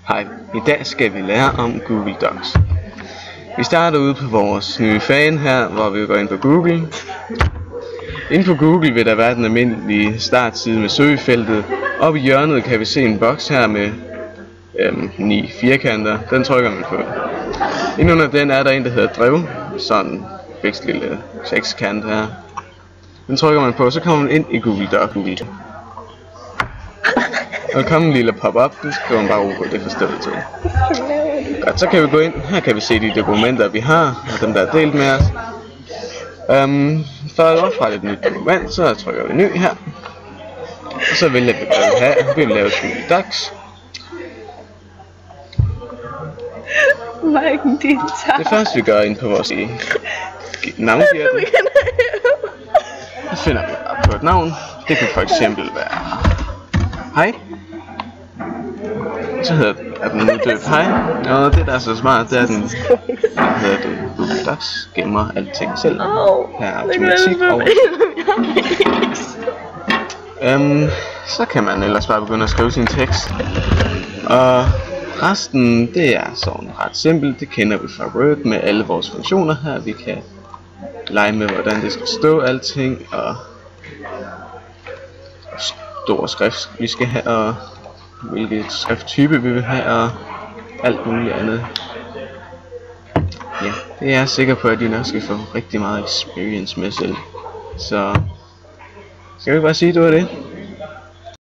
Hej, i dag skal vi lære om Google Docs. Vi starter ude på vores nye fan her, hvor vi går ind på Google. Inde på Google vil der være den almindelige startside med søgefeltet. Oppe i hjørnet kan vi se en boks her med 9 firkanter. Den trykker man på. Inde under den er der en, der hedder drev. Sådan en fikst lille sekskant her. Den trykker man på, så kommer man ind i Google Docs. Og der kommer en lille pop-up, så skal man bare bruge det forstået til. Godt, så kan vi gå ind. Her kan vi se de dokumenter, vi har, og dem, der er delt med os. For at oprette et nyt dokument, så trykker vi ny her. Og så vælger vi, hvad vi have. Vi vil lave Google Docs. Det første vi gør ind på vores navngiver den. Så finder vi op på et navn. Det kan for eksempel være hej. Så hedder den uddøbt hej. Og det der er så smart, det er den hedder det Google Docs gemmer alting selv. Her er automatik over. Så kan man ellers bare begynde at skrive sin tekst. Og resten, det er sådan ret simpelt. Det kender vi fra Word med alle vores funktioner her. Vi kan lege med, hvordan det skal stå alting, og stor skrift vi skal have, og hvilket skrifttype vi vil have, og alt muligt andet. Ja, det er jeg sikker på, at I nok skal få rigtig meget experience med selv. Så skal vi bare sige, det var det.